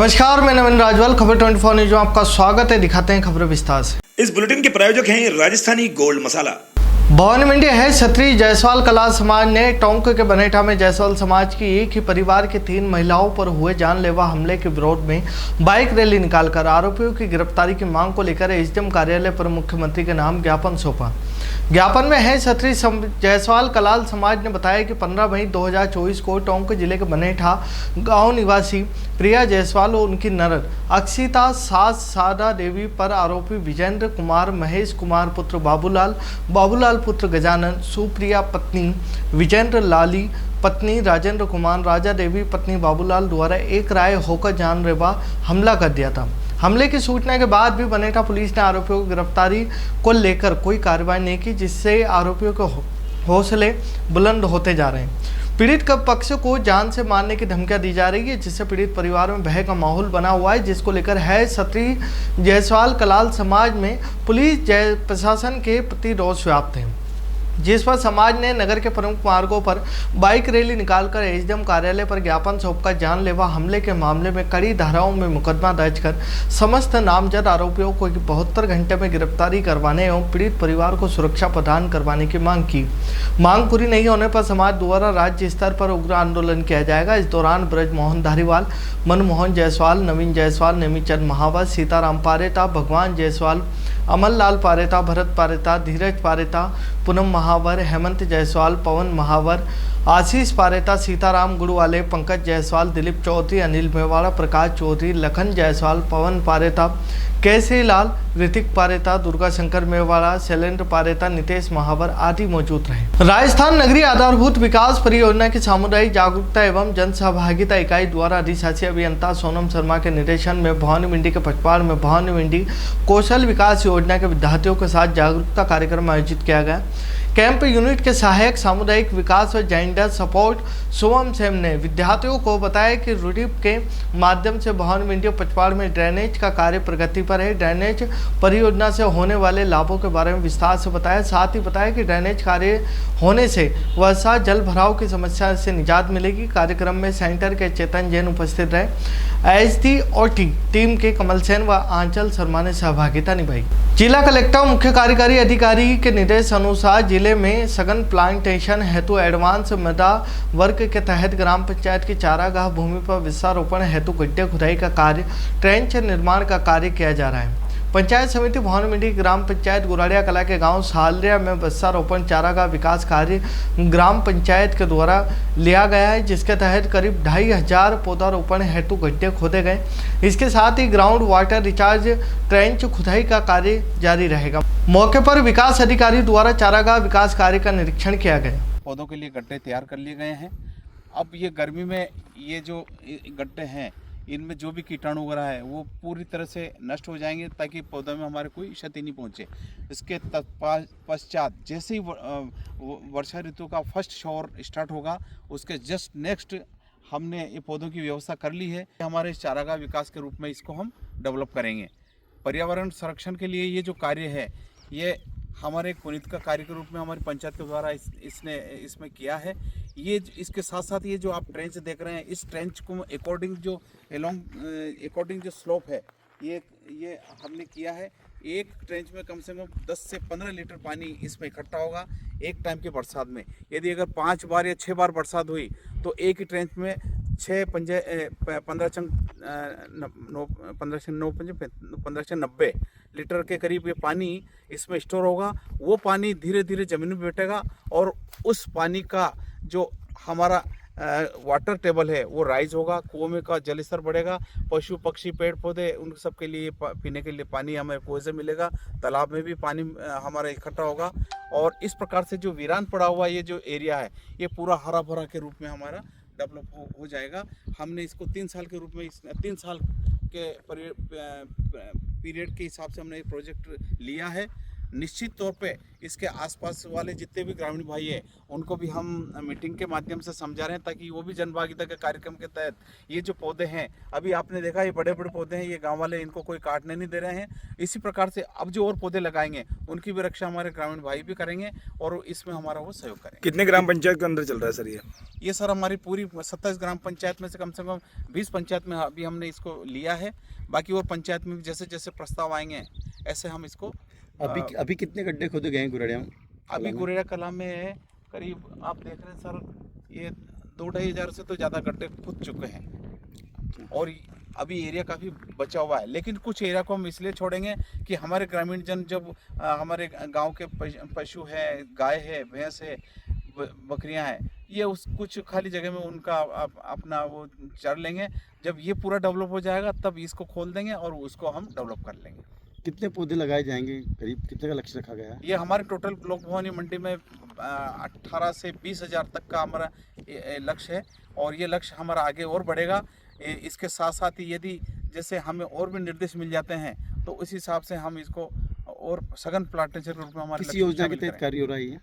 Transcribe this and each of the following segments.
नमस्कार, मैं नवीन राजवाल, खबर 24 न्यूज में आपका स्वागत है। दिखाते हैं खबरें विस्तार से। इस बुलेटिन के प्रायोजक हैं राजस्थानी गोल्ड मसाला। भवन मंडी है छतरी जायसवाल कला समाज ने टोंक के बनेठा में जायसवाल समाज की एक ही परिवार की 3 महिलाओं पर हुए जानलेवा हमले के विरोध में बाइक रैली निकालकर आरोपियों की गिरफ्तारी की मांग को लेकर एसडीएम कार्यालय पर मुख्यमंत्री के नाम ज्ञापन सौंपा। ज्ञापन में है छतरी जायसवाल कलाल समाज ने बताया कि 15 मई 2024 को टोंक जिले के बनेठा गांव निवासी प्रिया जायसवाल और उनकी ननद अक्षिता सास सादा देवी पर आरोपी विजेंद्र कुमार, महेश कुमार पुत्र बाबूलाल पुत्र गजानन, सुप्रिया पत्नी विजेंद्र लाली पत्नी राजेंद्र कुमार, राजा देवी पत्नी बाबूलाल द्वारा एक राय होकर जानलेवा हमला कर दिया था। हमले की सूचना के बाद भी बनेठा पुलिस ने आरोपियों की गिरफ्तारी को लेकर कोई कार्रवाई नहीं की, जिससे आरोपियों के हौसले बुलंद होते जा रहे हैं। पीड़ित के पक्ष को जान से मारने की धमकियां दी जा रही है, जिससे पीड़ित परिवार में भय का माहौल बना हुआ है, जिसको लेकर है छतरी जायसवाल कलाल समाज में पुलिस प्रशासन के प्रति रोष व्याप्त है, जिस पर समाज ने नगर के प्रमुख मार्गों पर बाइक रैली निकालकर एसडीएम कार्यालय पर ज्ञापन सौंपकर जानलेवा हमले के मामले में कड़ी धाराओं में मुकदमा दर्ज कर समस्त नामजद आरोपियों को 72 घंटे में गिरफ्तारी करवाने एवं पीड़ित परिवार को सुरक्षा प्रदान करवाने की मांग की। मांग पूरी नहीं होने पर समाज द्वारा राज्य स्तर पर उग्र आंदोलन किया जाएगा। इस दौरान ब्रजमोहन धारीवाल, मनमोहन जायसवाल, नवीन जायसवाल, नेमीचंद महावर, सीताराम पारेता, भगवान जायसवाल, अमल लाल पारेता, भरत पारेता, धीरज पारेता, पूनम महावर, हेमंत जायसवाल, पवन महावर, आशीष पारेता, सीताराम गुड़वाले, पंकज जायसवाल, दिलीप चौधरी, अनिल मेवाड़ा, प्रकाश चौधरी, लखन जायसवाल, पवन पारेता, केसरी लाल, ऋतिक पारेता, दुर्गा शंकर मेवाड़ा, शैलेंद्र पारेता, नितेश महावर आदि मौजूद रहे। राजस्थान नगरीय आधारभूत विकास परियोजना की सामुदायिक जागरूकता एवं जन सहभागिता इकाई द्वारा अधिशासी अभियंता सोनम शर्मा के निर्देशन में भवानी मंडी के पचपाड़ में भवानी मंडी कौशल विकास योजना के विद्यार्थियों के साथ जागरूकता कार्यक्रम आयोजित किया गया। कैंप यूनिट के सहायक सामुदायिक विकास और जेंडर सपोर्ट सोम सेम ने विद्यार्थियों को बताया कि रूडिप के माध्यम से भवानी मंडी और पचपाड़ में ड्रेनेज का कार्य प्रगति पर है। ड्रेनेज परियोजना से होने वाले लाभों के बारे में विस्तार से बताया। साथ ही बताया कि ड्रेनेज कार्य होने से वर्षा जल भराव की समस्या से निजात मिलेगी। कार्यक्रम में सेंटर के चेतन जैन उपस्थित रहे। एसडीओटी टीम के कमल सेन व आंचल शर्मा ने सहभागिता निभाई। जिला कलेक्टर मुख्य कार्यकारी अधिकारी के निर्देश अनुसार जिले में सघन प्लांटेशन हेतु एडवांस मृदा वर्ग के तहत ग्राम पंचायत की चारागाह भूमि पर वृक्षारोपण हेतु गड्ढे खुदाई का कार्य, ट्रेंच निर्माण का कार्य किया जा रहा है। पंचायत समिति भवानी मंडी ग्राम पंचायत गुराड़िया कला के गांव सालिया में वृक्षारोपण चारागाह विकास कार्य ग्राम पंचायत के द्वारा लिया गया है, जिसके तहत करीब 2500 पौधारोपण हेतु गड्ढे खोदे गए। इसके साथ ही ग्राउंड वाटर रिचार्ज ट्रेंच खुदाई का कार्य जारी रहेगा। मौके पर विकास अधिकारी द्वारा चारागाह विकास कार्य का निरीक्षण किया गया। पौधों के लिए गड्ढे तैयार कर लिए गए हैं। अब ये गर्मी में ये जो गड्ढे हैं, इनमें जो भी कीटाणु वगैरह है वो पूरी तरह से नष्ट हो जाएंगे, ताकि पौधों में हमारे कोई क्षति नहीं पहुंचे। इसके पश्चात जैसे ही वर्षा ऋतु का फर्स्ट शॉवर स्टार्ट होगा, उसके जस्ट नेक्स्ट हमने ये पौधों की व्यवस्था कर ली है। हमारे चारागाह विकास के रूप में इसको हम डेवलप करेंगे। पर्यावरण संरक्षण के लिए ये जो कार्य है, ये हमारे पुनीत का कार्य के रूप में हमारी पंचायत के द्वारा इसने इसमें किया है। ये इसके साथ साथ ये जो आप ट्रेंच देख रहे हैं, इस ट्रेंच को अकॉर्डिंग जो स्लोप है, ये हमने किया है। एक ट्रेंच में कम से कम 10 से 15 लीटर पानी इसमें इकट्ठा होगा एक टाइम के बरसात में। यदि अगर 5 बार या 6 बार बरसात हुई तो एक ही ट्रेंच में 1590 लीटर के करीब ये पानी इसमें स्टोर होगा। वो पानी धीरे धीरे ज़मीन में बैठेगा और उस पानी का जो हमारा वाटर टेबल है वो राइज होगा, कुओं में का जल स्तर बढ़ेगा, पशु पक्षी पेड़ पौधे उन सब के लिए पीने के लिए पानी हमें कुएं से मिलेगा, तालाब में भी पानी हमारा इकट्ठा होगा। और इस प्रकार से जो वीरान पड़ा हुआ ये जो एरिया है, ये पूरा हरा भरा के रूप में हमारा डेवलप हो जाएगा। हमने इसको 3 साल के रूप में 3 साल के पीरियड के हिसाब से हमने एक प्रोजेक्ट लिया है। निश्चित तौर पे इसके आसपास वाले जितने भी ग्रामीण भाई हैं उनको भी हम मीटिंग के माध्यम से समझा रहे हैं, ताकि वो भी जनभागीदारी के कार्यक्रम के तहत ये जो पौधे हैं, अभी आपने देखा ये बड़े बड़े पौधे हैं, ये गांव वाले इनको कोई काटने नहीं दे रहे हैं। इसी प्रकार से अब जो और पौधे लगाएंगे उनकी भी रक्षा हमारे ग्रामीण भाई भी करेंगे और इसमें हमारा वो सहयोग करेंगे। कितने ग्राम पंचायत के अंदर चल रहा है सर ये सर हमारी पूरी 27 ग्राम पंचायत में से कम 20 पंचायत में अभी हमने इसको लिया है। बाकी और पंचायत में जैसे जैसे प्रस्ताव आएंगे ऐसे हम इसको अभी कितने गड्ढे खोदे गए हैं गुरेड़िया में? अभी गुरेड़ा कला में करीब आप देख रहे हैं सर, ये 2-2.5 हज़ार से तो ज़्यादा गड्ढे खुद चुके हैं और अभी एरिया काफ़ी बचा हुआ है। लेकिन कुछ एरिया को हम इसलिए छोड़ेंगे कि हमारे ग्रामीण जन जब हमारे गांव के पशु है, गाय है, भैंस है, बकरियां हैं, ये उस कुछ खाली जगह में उनका अपना वो चर लेंगे। जब ये पूरा डेवलप हो जाएगा तब इसको खोल देंगे और उसको हम डेवलप कर लेंगे। कितने पौधे लगाए जाएंगे, करीब कितने का लक्ष्य रखा गया है? ये हमारे टोटल लोक भवानी मंडी में 18 से 20 हज़ार तक का हमारा लक्ष्य है और ये लक्ष्य हमारा आगे और बढ़ेगा। इसके साथ साथ ही यदि जैसे हमें और भी निर्देश मिल जाते हैं तो उस हिसाब से हम इसको और सघन प्लांटेशन के रूप में हमारे किसी योजना के तहत कार्य हो रहा है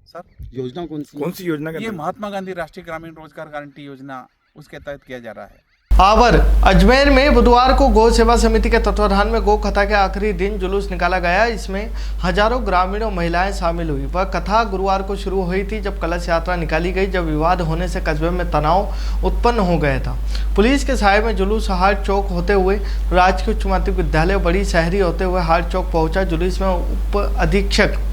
सर? योजना कौन सी योजना? ये महात्मा गांधी राष्ट्रीय ग्रामीण रोजगार गारंटी योजना, उसके तहत किया जा रहा है। आवर अजमेर में बुधवार को गौ सेवा समिति के तत्वाधान में गौ कथा के आखिरी दिन जुलूस निकाला गया। इसमें हजारों ग्रामीण और महिलाएं शामिल हुई। वह कथा गुरुवार को शुरू हुई थी जब कलश यात्रा निकाली गई, जब विवाद होने से कस्बे में तनाव उत्पन्न हो गया था। पुलिस के साय में जुलूस हाट चौक होते हुए राजकीय उच्च माध्यमिक विद्यालय बड़ी शहरी होते हुए हाट चौक पहुंचा। जुलूस में उप अधीक्षक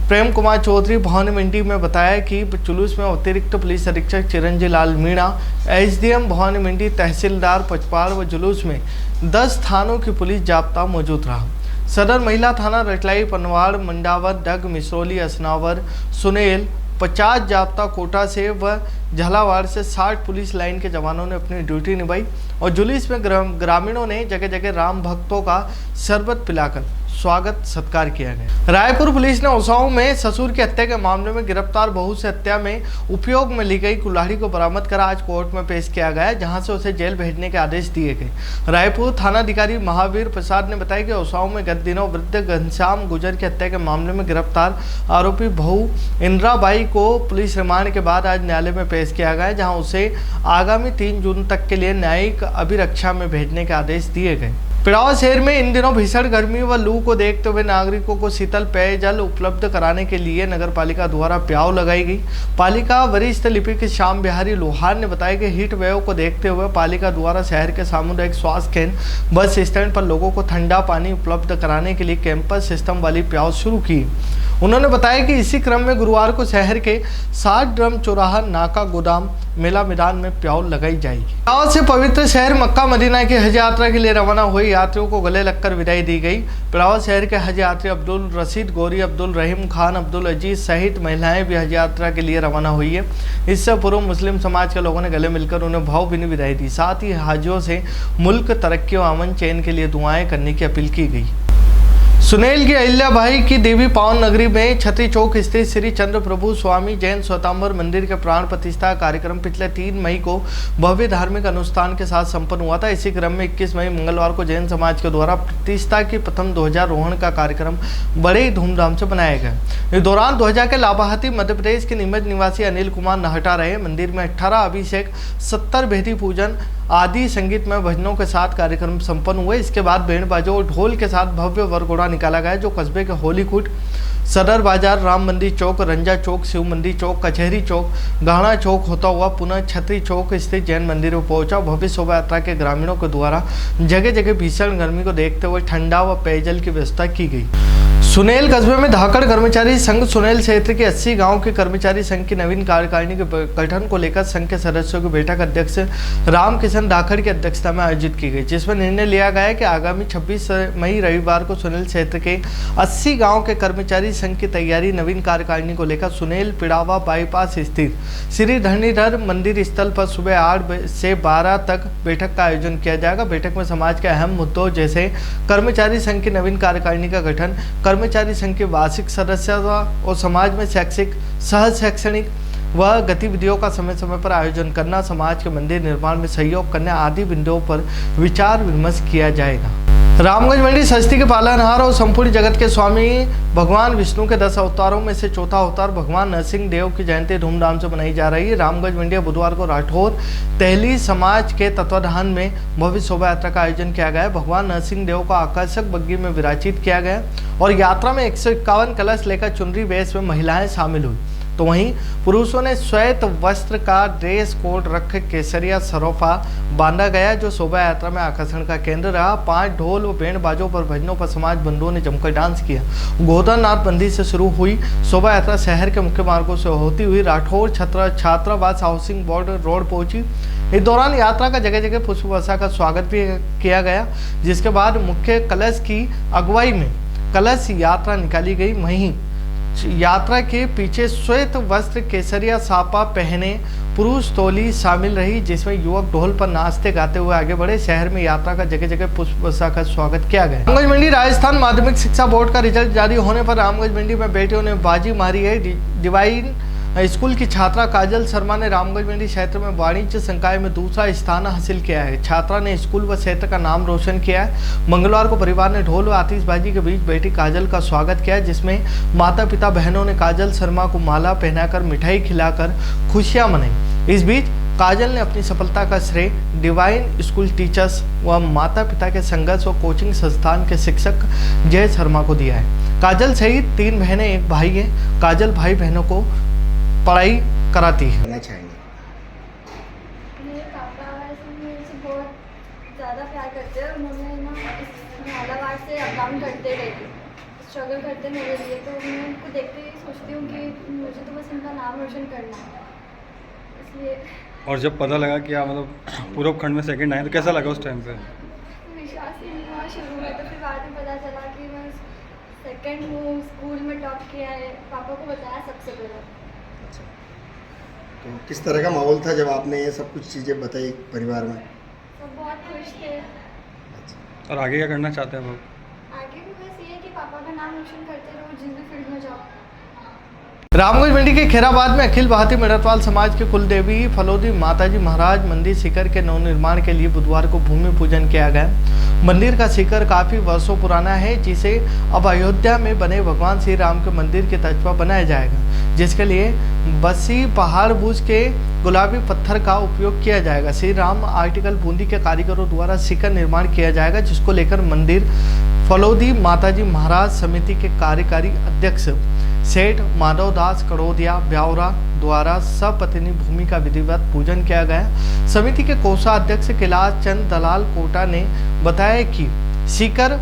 प्रेम कुमार चौधरी भवानी मंडी में बताया कि जुलूस में अतिरिक्त पुलिस अधीक्षक चिरंजीव लाल मीणा, एसडीएम भवानी मंडी, तहसीलदार पचपाड़ व जुलूस में 10 थानों की पुलिस जाब्ता मौजूद रहा। सदर महिला थाना रटलाई, पनवाड़, मंडावर, डग, मिसरोली, असनावर, सुनेल 50 जाब्ता कोटा से व झालावाड़ से 60 पुलिस लाइन के जवानों ने अपनी ड्यूटी निभाई और जुलूस में ग्रामीणों ने जगह जगह राम भक्तों का शरबत पिलाकर स्वागत सत्कार किया गया। रायपुर पुलिस ने ओसाओं में ससुर की हत्या के मामले में गिरफ्तार बहू से हत्या में उपयोग में ली गई कुल्हाड़ी को बरामद कर आज कोर्ट में पेश किया गया, जहां से उसे जेल भेजने के आदेश दिए गए। रायपुर थानाधिकारी महावीर प्रसाद ने बताया कि ओसाओं में गत दिनों वृद्ध घनश्याम गुजर की हत्या के मामले में गिरफ्तार आरोपी बहू इंदिराबाई को पुलिस रिमांड के बाद आज न्यायालय में पेश किया गया, जहाँ उसे आगामी 3 जून तक के लिए न्यायिक अभिरक्षा में भेजने के आदेश दिए गए। पिड़ावा शहर में इन दिनों भीषण गर्मी व लू को देखते हुए नागरिकों को शीतल पेयजल उपलब्ध कराने के लिए नगर पालिका द्वारा प्याऊ लगाई गई। पालिका वरिष्ठ लिपिक श्याम बिहारी लोहार ने बताया कि हीट वेव को देखते हुए पालिका द्वारा शहर के सामुदायिक स्वास्थ्य केंद्र, बस स्टैंड पर लोगों को ठंडा पानी उपलब्ध कराने के लिए कैंपस सिस्टम वाली प्याऊ शुरू की। उन्होंने बताया कि इसी क्रम में गुरुवार को शहर के 60 ड्रम चौराहा, नाका, गोदाम, मेला मैदान में प्याऊ लगाई जाएगी। गाँव से पवित्र शहर मक्का मदीना की हज यात्रा के लिए रवाना हुए यात्रियों को गले लगकर विदाई दी गई। पिड़ावा शहर के हज यात्री अब्दुल रशीद गोरी, अब्दुल रहीम खान, अब्दुल अजीज सहित महिलाएं भी हज यात्रा के लिए रवाना हुई है। इससे पूर्व मुस्लिम समाज के लोगों ने गले मिलकर उन्हें भावभीनी विदाई दी। साथ ही हाजियों से मुल्क तरक्की व अमन चैन के लिए दुआएं करने की अपील की गई। सुनेल की अहिल्याबाई की देवी पावन नगरी में छतरी चौक स्थित श्री चंद्र प्रभु स्वामी जैन स्वयंवर मंदिर के प्राण प्रतिष्ठा कार्यक्रम पिछले 3 मई को भव्य धार्मिक अनुष्ठान के साथ संपन्न हुआ था। इसी क्रम में 21 मई मंगलवार को जैन समाज के द्वारा प्रतिष्ठा की प्रथम ध्वजारोहण का कार्यक्रम बड़े ही धूमधाम से बनाया गया। इस दौरान ध्वजा के लाभार्थी मध्य प्रदेश के नीमच निवासी अनिल कुमार नहटा रहे। मंदिर में 18 अभिषेक, 70 भेदी पूजन आदि संगीतमय भजनों के साथ कार्यक्रम संपन्न हुए। इसके बाद बैंड बाजों और ढोल के साथ भव्य वरघोड़ा निकाला गया, जो कस्बे के होलीकुट, सदर बाजार, राम मंदिर चौक, रंजा चौक, शिव मंदिर चौक, कचहरी चौक, गाणा चौक होता हुआ पुनः छतरी चौक स्थित जैन मंदिर में पहुंचा। भव्य शोभा यात्रा के ग्रामीणों के द्वारा जगह जगह भीषण गर्मी को देखते हुए ठंडा व पेयजल की व्यवस्था की गई। सुनेल कस्बे में धाकड़ कर्मचारी संघ सुनेल क्षेत्र के 80 गांव के कर्मचारी संघ की नवीन कार्यकारिणी के गठन को लेकर संघ के सदस्यों की बैठक अध्यक्ष रामकिशन धाकड़ की अध्यक्षता में आयोजित की गई, जिसमें निर्णय लिया गया कि आगामी 26 मई रविवार को सुनेल क्षेत्र के 80 गांव के कर्मचारी संघ की तैयारी नवीन कार्यकारिणी को लेकर सुनेल पिड़ावा बाईपास स्थित श्री धरणीधर मंदिर स्थल पर सुबह 8 से 12 तक बैठक का आयोजन किया जाएगा। बैठक में समाज के अहम मुद्दों जैसे कर्मचारी संघ की नवीन कार्यकारिणी का गठन, कर्मचारी संघ की वार्षिक सदस्यता और समाज में शैक्षिक, सह शैक्षणिक व गतिविधियों का समय समय पर आयोजन करना, समाज के मंदिर निर्माण में सहयोग करने आदि बिंदुओं पर विचार विमर्श किया जाएगा। रामगंज मंडी सृष्टि के पालनहार और संपूर्ण जगत के स्वामी भगवान विष्णु के 10 अवतारों में से चौथा अवतार भगवान नरसिंह देव की जयंती धूमधाम से मनाई जा रही है। रामगंज मंडी बुधवार को राठौर तेहली समाज के तत्वाधान में भव्य शोभा यात्रा का आयोजन किया गया। भगवान नरसिंह देव को आकर्षक बग्घी में विराजित किया गया और यात्रा में 151 कलश लेकर चुनरी वेश में महिलाएं शामिल हुई, तो वहीं पुरुषों ने श्वेत वस्त्र का ड्रेस कोड रख केसरिया सरोफा बांधा गया, जो शोभा यात्रा में आकर्षण का केंद्र रहा। 5 ढोल व बैंड बाजों पर भजनों पर समाज बंधुओं ने जमकर डांस किया। गोदानाथ बंदी से शुरू हुई शोभा यात्रा शहर के मुख्य मार्गों से होती हुई राठौर छात्रावास हाउसिंग बोर्ड रोड पहुंची। इस दौरान यात्रा का जगह जगह पुष्प वर्षा का स्वागत भी किया गया, जिसके बाद मुख्य कलश की अगुवाई में कलश यात्रा निकाली गई। वहीं यात्रा के पीछे श्वेत वस्त्र केसरिया सापा पहने पुरुष टोली शामिल रही, जिसमें युवक ढोल पर नाचते गाते हुए आगे बढ़े। शहर में यात्रा का जगह जगह पुष्प वर्षा का स्वागत किया गया। रामगंज मंडी राजस्थान माध्यमिक शिक्षा बोर्ड का रिजल्ट जारी होने पर रामगंज मंडी में बेटियों ने बाजी मारी है। डिवाइन स्कूल की छात्रा काजल शर्मा ने रामगंज मंडी क्षेत्र में वाणिज्य संकाय में दूसरा स्थान हासिल किया है। छात्रा ने स्कूल व क्षेत्र का नाम रोशन किया है। मंगलवार को परिवार ने ढोल व आतिशबाजी के बीच बेटी काजल का स्वागत किया, जिसमें माता पिता बहनों ने काजल शर्मा को माला पहनाकर मिठाई खिलाकर खुशियां मनाई। इस बीच काजल ने अपनी सफलता का श्रेय डिवाइन स्कूल टीचर्स व माता पिता के संघर्ष व कोचिंग संस्थान के शिक्षक जय शर्मा को दिया है। काजल सहित 3 बहनें 1 भाई है। काजल भाई बहनों को पढ़ाई कराती है। मेरे पापा वैसे मेरे से बहुत ज़्यादा प्यार करते हैं। उन्होंने ना झालावाड़ से अप डाउन करते गए थे, स्ट्रगल करते मेरे लिए, तो मैं उनको देखते ही सोचती हूँ कि मुझे तो बस इनका नाम रोशन करना है, इसलिए। और जब पता लगा कि आप मतलब पूर्व खंड में सेकंड आए तो कैसा लगा उस टाइम पे? विश्वास ही नहीं हुआ शुरू में, तो फिर बाद में पता चला कि मैं सेकंड हूँ, स्कूल में टॉप किया है। पापा को बताया सबसे पहले। तो किस तरह का माहौल था जब आपने ये सब कुछ चीज़ें बताई परिवार में? तो बहुत खुश थे। और आगे क्या करना चाहते हैं आप? आगे भी बस ये है कि पापा का नाम रोशन करते रहो, जिस भी फील्ड में जाओ। रामगंज मंडी के खैराबाद में अखिल भारतीय मेड़तवाल समाज के कुलदेवी फलोदी माताजी महाराज मंदिर शिखर के नवनिर्माण के लिए बुधवार को भूमि पूजन किया गया। मंदिर का शिखर काफी वर्षों पुराना है, जिसे अब अयोध्या में बने भगवान श्री राम के मंदिर के तर्ज पर बनाया जाएगा, जिसके लिए बसी पहाड़ बूझ के गुलाबी पत्थर का उपयोग किया जाएगा। श्री राम आर्टिकल बूंदी के कारीगरों द्वारा शिखर निर्माण किया जाएगा, जिसको लेकर मंदिर फलोदी माताजी महाराज समिति के कार्यकारी अध्यक्ष सेठ माधवदास कड़ोदिया ब्यावरा द्वारा सपत्नी भूमि का विधिवत पूजन किया गया। समिति के कोषाध्यक्ष कैलाश चंद दलाल कोटा ने बताया कि शिखर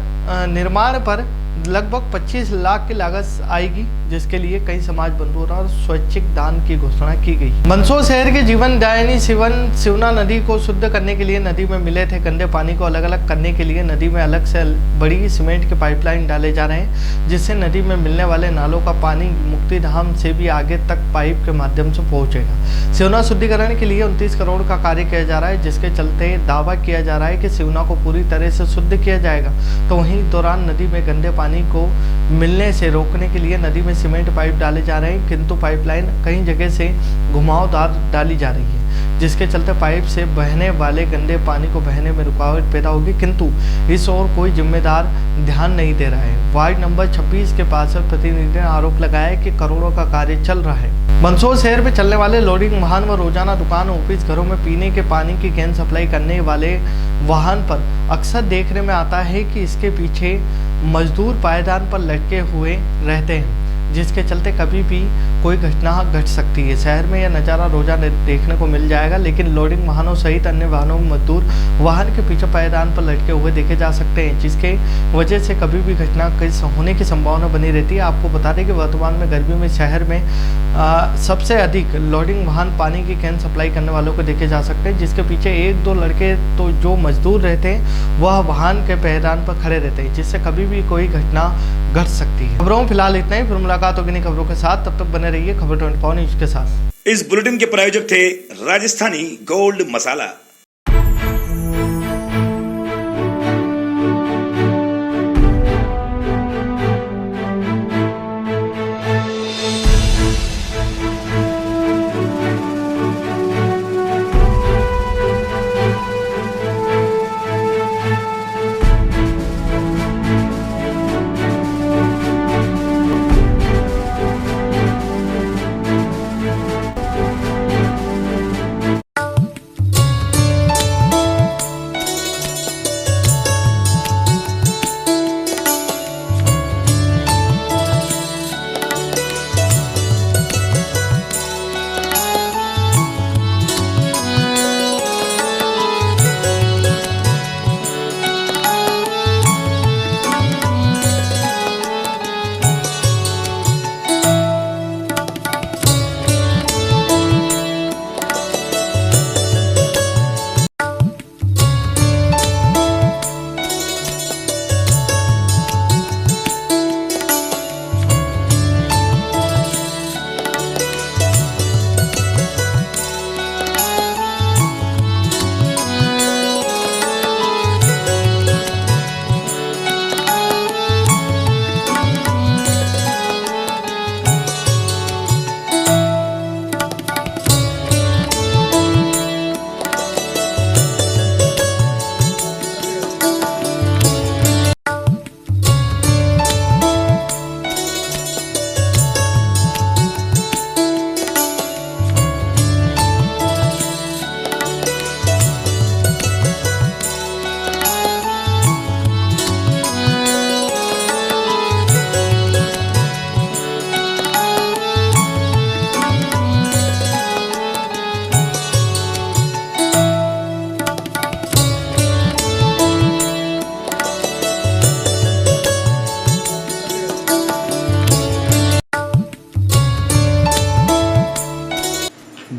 निर्माण पर लगभग 25 लाख की लागत आएगी, जिसके लिए कई समाज बंधुओं और स्वैच्छिक दान की घोषणा की गई। मंदसौर शहर के जीवन दायिनी शिवना नदी को शुद्ध करने के लिए नदी में मिले थे गंदे पानी को अलग अलग करने के लिए नदी में अलग से बड़ी सीमेंट के पाइपलाइन डाले जा रहे हैं, जिससे नदी में मिलने वाले नालों का पानी मुक्तिधाम से भी आगे तक पाइप के माध्यम से पहुंचेगा। शिवना शुद्धिकरण के लिए 29 करोड़ का कार्य किया जा रहा है, जिसके चलते दावा किया जा रहा है कि शिवना को पूरी तरह से शुद्ध किया जाएगा। तो वहीं दौरान नदी में गंदे पानी को मिलने से रोकने के लिए नदी में सीमेंट पाइप डाले जा रहे हैं, किंतु पाइपलाइन कई जगह से घुमावदार डाली जा रही है, जिसके चलते पाइप से बहने वाले गंदे पानी को बहने में रुकावट पैदा होगी, किंतु इस ओर कोई जिम्मेदार ध्यान नहीं दे रहा है। वार्ड नंबर 26 के पार्षद प्रतिनिधि ने आरोप लगाया कि करोड़ों का कार्य चल रहा है। मंदसौर शहर में चलने वाले लोडिंग वाहन व रोजाना दुकान ऑफिस घरों में पीने के पानी की कैन सप्लाई करने वाले वाहन पर अक्सर देखने में आता है कि इसके पीछे मजदूर पायदान पर लटके हुए रहते हैं, जिसके चलते कभी भी कोई घटना घट सकती है। शहर में यह नज़ारा रोजाना देखने को मिल जाएगा, लेकिन लोडिंग वाहनों सहित अन्य वाहनों में मजदूर वाहन के पीछे पायदान पर लटके हुए देखे जा सकते हैं, जिसके वजह से कभी भी घटना होने की संभावना बनी रहती है। आपको बता दें कि वर्तमान में गर्मी में शहर में सबसे अधिक लोडिंग वाहन पानी की कैन सप्लाई करने वालों को देखे जा सकते हैं, जिसके पीछे 1-2 लड़के तो जो मजदूर रहते हैं वह वाहन के पायदान पर खड़े रहते हैं, जिससे कभी भी कोई घटना घट सकती है। खबरों फिलहाल इतना ही, फिर मुलाकात होगी नई खबरों के साथ, तब तक बने रहिए खबर 24 न्यूज के साथ। इस बुलेटिन के प्रायोजक थे Rajasthani gold masala.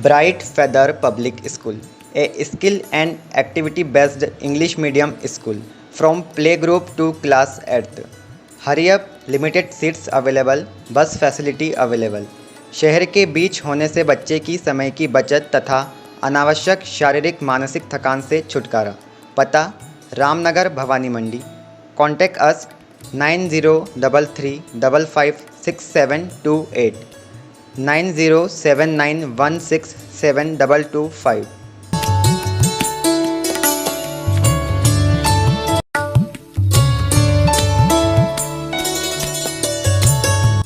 Bright Feather Public School, a skill and activity based English medium school from playgroup to class 8th. Hurry up, limited seats available, bus facility available. शहर के बीच होने से बच्चे की समय की बचत तथा अनावश्यक शारीरिक मानसिक थकान से छुटकारा। पता Ramnagar Bhawani Mandi. Contact us 9033556728 9079167225।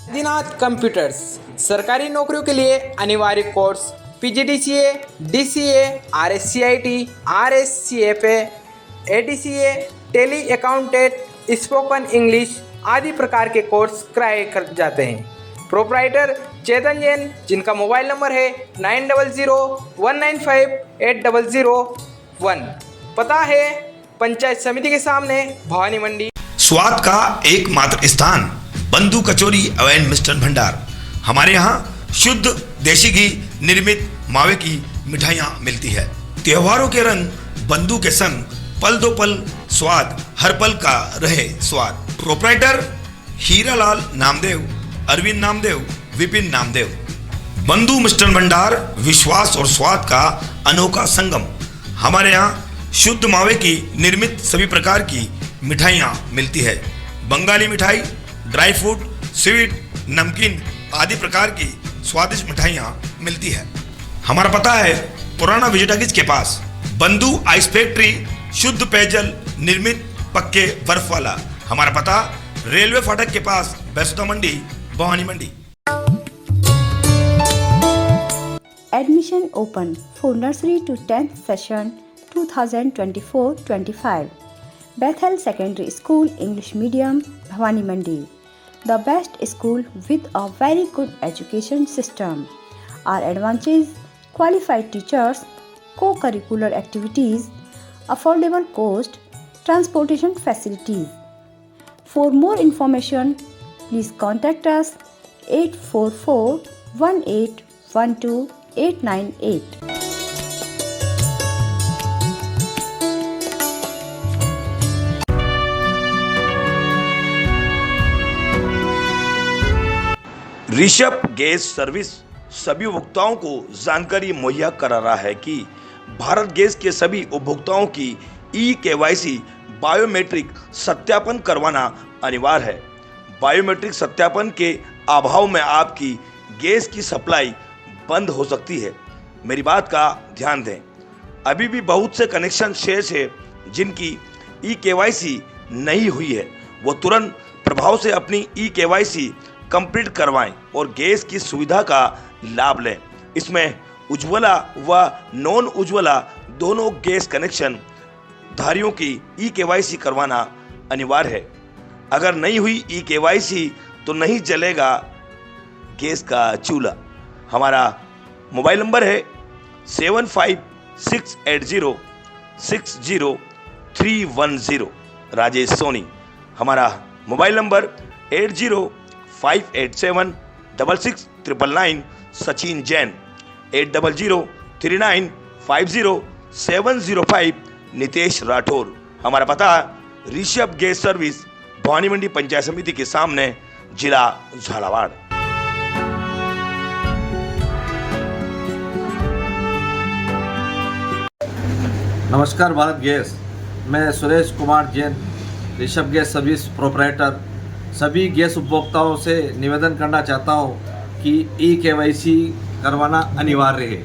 Adinath computers सरकारी नौकरियों के लिए अनिवार्य course PGDCA, DCA, RSCIT, RSCFA, ADCA, Tally accountant, spoken English आदि प्रकार के कोर्स कराए जाते हैं। प्रोप्राइटर चेतन जैन, जिनका मोबाइल नंबर है 9001958001। पता है पंचायत समिति के सामने भवानी मंडी। स्वाद का एकमात्र स्थान बंधु कचौरी एवं मिष्ठान भंडार। हमारे यहाँ शुद्ध देशी घी निर्मित मावे की मिठाइयाँ मिलती है। त्योहारों के रंग बंधु के संग पल दो पल स्वाद, हर पल का रहे स्वाद। प्रोप्राइटर हीरालाल नामदेव, अरविंद नामदेव, विपिन नामदेव। बंधु मिष्ठान भंडार विश्वास और स्वाद का अनोखा संगम। हमारे यहाँ शुद्ध मावे की निर्मित सभी प्रकार की मिठाइयाँ मिलती है। बंगाली मिठाई, ड्राई फ्रूट, स्वीट, नमकीन आदि प्रकार की स्वादिष्ट मिठाइयाँ मिलती है। हमारा पता है पुराना विजयटागिज के पास। बंधु आइस फैक्ट्री, शुद्ध पेयजल निर्मित पक्के बर्फ वाला। हमारा पता रेलवे फाटक के पास, बैसुदा मंडी, भवानी मंडी। Admission open for nursery to 10th session 2024-25. Bethel Secondary School English Medium, Bhavani Mandi. The best school with a very good education system. Our advantages: qualified teachers, co-curricular activities, affordable cost, transportation facilities. For more information, please contact us 844-1812-898. Rishabh gas service सभी उपभोक्ताओं को जानकारी मुहैया करा रहा है कि Bharat gas के सभी उपभोक्ताओं की KYC बायोमेट्रिक सत्यापन करवाना अनिवार्य है। बायोमेट्रिक सत्यापन के अभाव में आपकी गैस की सप्लाई बंद हो सकती है। मेरी बात का ध्यान दें। अभी भी बहुत से कनेक्शन शेष है जिनकी KYC नहीं हुई है। वो तुरंत प्रभाव से अपनी KYC कंप्लीट करवाएं और गैस की सुविधा का लाभ लें। इसमें उज्ज्वला व नॉन उज्ज्वला दोनों गैस कनेक्शन धारियों की KYC करवाना अनिवार्य है। अगर नहीं हुई KYC तो नहीं जलेगा गैस का चूल्हा। हमारा मोबाइल नंबर है 7568060310 राजेश सोनी। हमारा मोबाइल नंबर 8058766999 सचिन जैन। 8003950705 नितेश राठौर। हमारा पता ऋषभ गैस सर्विस भवानी मंडी पंचायत समिति के सामने, जिला झालावाड़। नमस्कार भारत गैस, मैं Suresh Kumar Jain, Rishabh gas service proprietor. सभी गैस उपभोक्ताओं से निवेदन करना चाहता हूं कि KYC करवाना अनिवार्य है।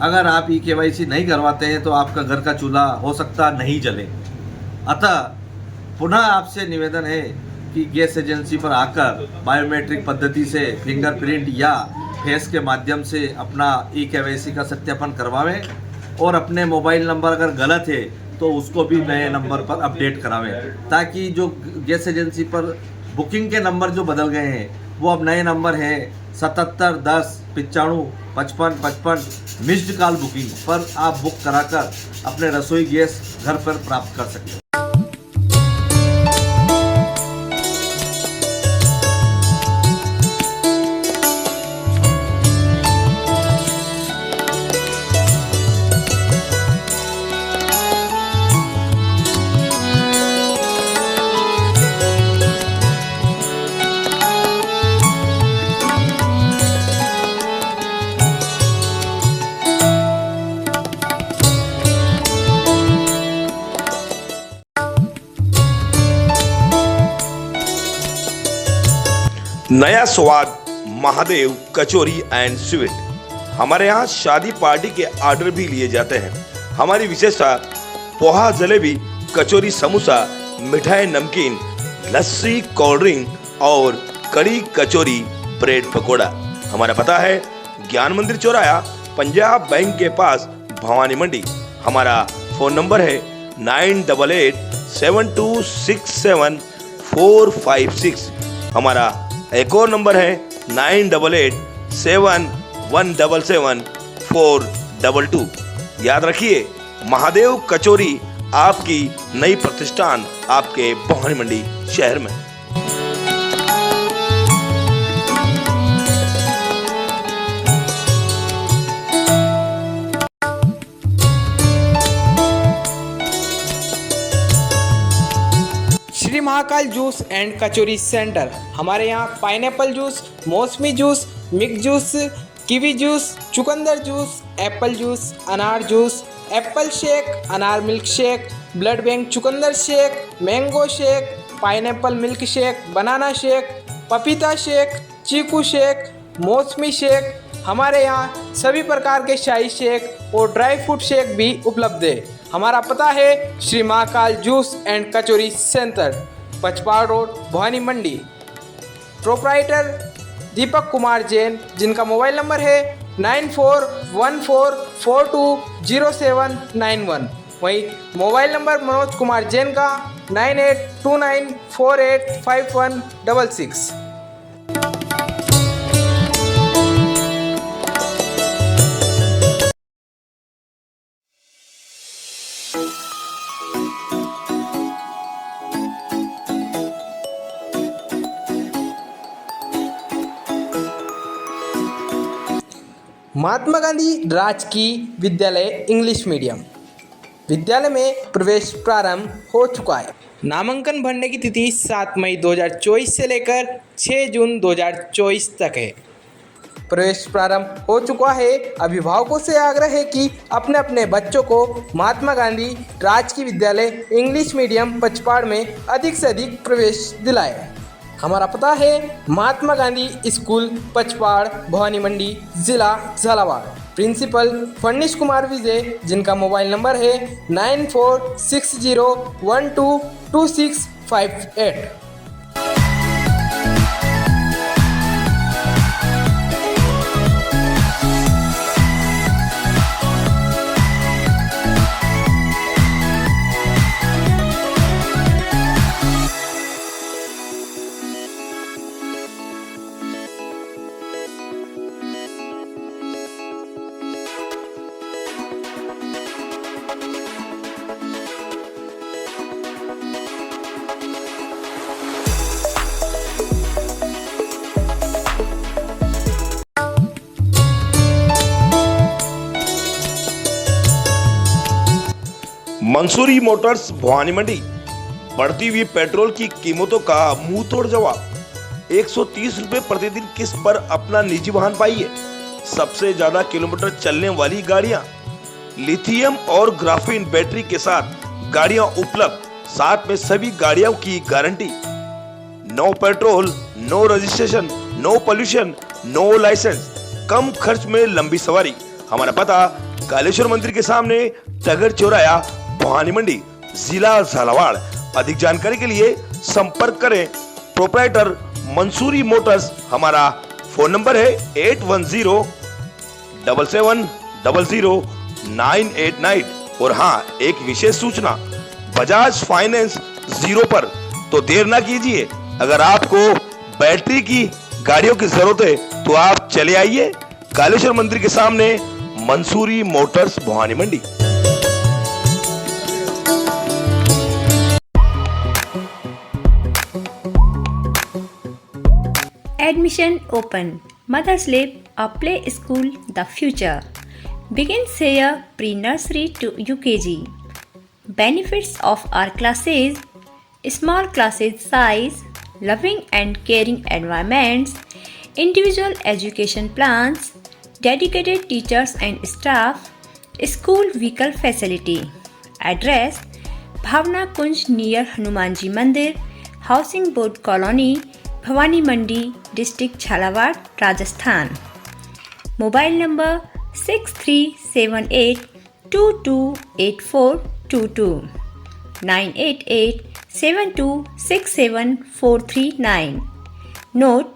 अगर आप KYC नहीं करवाते हैं तो आपका घर का चूल्हा हो सकता नहीं जले। अतः पुनः आपसे निवेदन है कि गैस एजेंसी पर आकर बायोमेट्रिक पद्धति से फिंगरप्रिंट या फेस के माध्यम से अपना KYC का सत्यापन करवावें और अपने मोबाइल नंबर अगर गलत है तो उसको भी नए नंबर पर अपडेट करावें, ताकि जो गैस एजेंसी पर बुकिंग के नंबर जो बदल गए हैं वो अब नए नंबर हैं 77 10 95 55 55 मिस्ड कॉल बुकिंग पर आप बुक कराकर अपने रसोई गैस घर पर प्राप्त कर सकते हैं। नया स्वाद महादेव कचौरी एंड स्वीट। हमारे यहाँ शादी पार्टी के ऑर्डर भी लिए जाते हैं। हमारी विशेषता पोहा जलेबी कचौरी समोसा मिठाई नमकीन लस्सी कोल्ड ड्रिंक और कड़ी कचौरी ब्रेड पकोड़ा। हमारा पता है ज्ञान मंदिर चौराहा पंजाब बैंक के पास भवानी मंडी। हमारा फोन नंबर है 9887267456। हमारा एक और नंबर है 9887177422। याद रखिए महादेव कचौरी आपकी नई प्रतिष्ठान आपके भवानी मंडी शहर में। Shri Mahakal juice and kachori centre. हमारे यहाँ पाइनएप्पल जूस, मौसमी juice, mix juice, kiwi juice, चुकंदर जूस, एप्पल जूस, अनार जूस, एप्पल शेक, अनार मिल्क शेक, ब्लड बैंक चुकंदर shake, mango shake, pineapple milk shake, banana shake, पपीता शेक, चीकू शेक, मौसमी shake. हमारे यहाँ सभी प्रकार के शाही शेक और ड्राई फ्रूट शेक भी उपलब्ध है। हमारा पता है Shri Mahakal juice and kachori centre, पचपाड़ road, Bhavani Mandi. Proprietor Deepak Kumar Jain, जिनका मोबाइल नंबर है 9414420791। वहीं मोबाइल नंबर मनोज कुमार जैन का 9829485166। महात्मा गांधी राजकीय विद्यालय इंग्लिश मीडियम विद्यालय में प्रवेश प्रारंभ हो चुका है। नामांकन भरने की तिथि 7 मई 2024 से लेकर 6 जून 2024 तक है। प्रवेश प्रारंभ हो चुका है। अभिभावकों से आग्रह है कि अपने अपने बच्चों को महात्मा गांधी राजकीय विद्यालय इंग्लिश मीडियम पचपाड़ में अधिक से अधिक प्रवेश दिलाए। हमारा पता है महात्मा गांधी स्कूल पचपाड़, भवानी मंडी, जिला झालावाड़। प्रिंसिपल फर्निश कुमार विजय, जिनका मोबाइल नंबर है 9460122658। मंसूरी मोटर्स भवानी मंडी। बढ़ती हुई पेट्रोल की कीमतों का मुंह तोड़ जवाब। 130 रुपए प्रतिदिन किस्त पर अपना निजी वाहन पाइए। सबसे ज्यादा किलोमीटर चलने वाली गाड़ियां, लिथियम और ग्राफीन बैटरी के साथ गाड़ियां उपलब्ध। साथ में सभी गाड़ियों की गारंटी। No petrol, no registration, no pollution, no licence, कम खर्च में लंबी सवारी। हमारा पता कालेश्वर मंदिर के सामने टगर चौराहा, भवानी मंडी, जिला झालावाड़। अधिक जानकारी के लिए संपर्क करें प्रोप्राइटर मंसूरी मोटर्स। हमारा फोन नंबर है 8107700989। और हाँ, एक विशेष सूचना, बजाज फाइनेंस 0 पर, तो देर ना कीजिए। अगर आपको बैटरी की गाड़ियों की जरूरत है तो आप चले आइए कालेश्वर मंदिर के सामने Mansuri Motors Bhavani Mandi. Admission open. Mother's Lab, a play school, the future. Begins here pre-nursery to UKG. Benefits of our classes: small classes size, loving and caring environments, individual education plans, dedicated teachers and staff, school vehicle facility. Address: Bhavna Kunj near Hanumanji Mandir, Housing Board Colony, Bhavani Mandi, district Jhalawar Rajasthan. Mobile number 6378228422 9887267439। Note: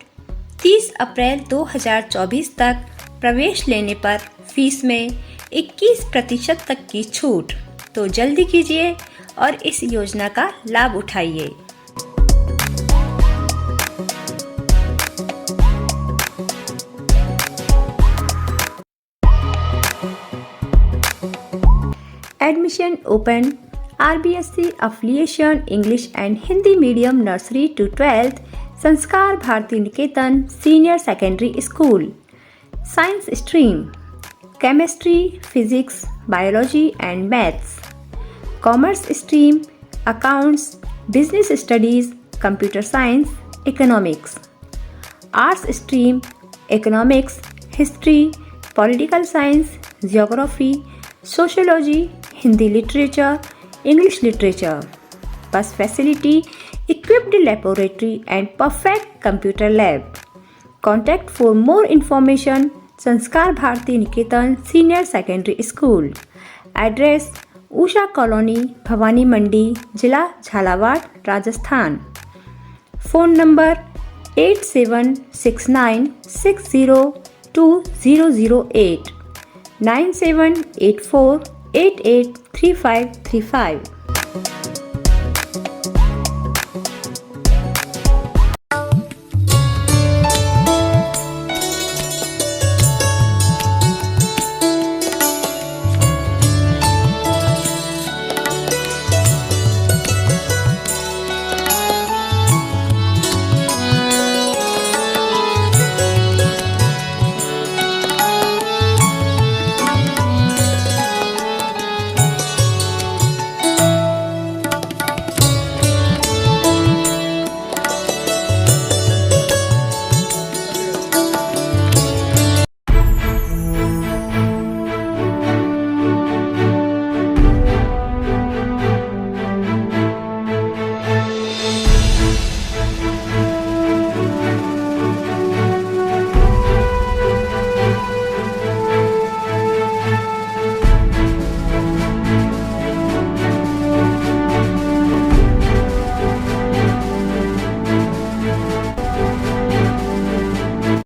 30 अप्रैल 2024 तक प्रवेश लेने पर fees में 21% तक की छूट। तो जल्दी कीजिए और इस योजना का लाभ उठाइए। Admission open. RBSC affiliation English and Hindi medium nursery to 12th Sanskar Bharti Niketan senior secondary school. Science stream chemistry, physics, biology and maths. Commerce stream accounts, business studies, computer science, economics. Arts stream economics, history, political science, geography, sociology, Hindi literature, English literature. Bus facility, equipped laboratory and perfect computer lab. Contact for more information संस्कार Bharti Niketan senior secondary school. Address: Usha colony, Bhavani मंडी, जिला Jhalawar, Rajasthan. Phone number 8769602008 9784883535।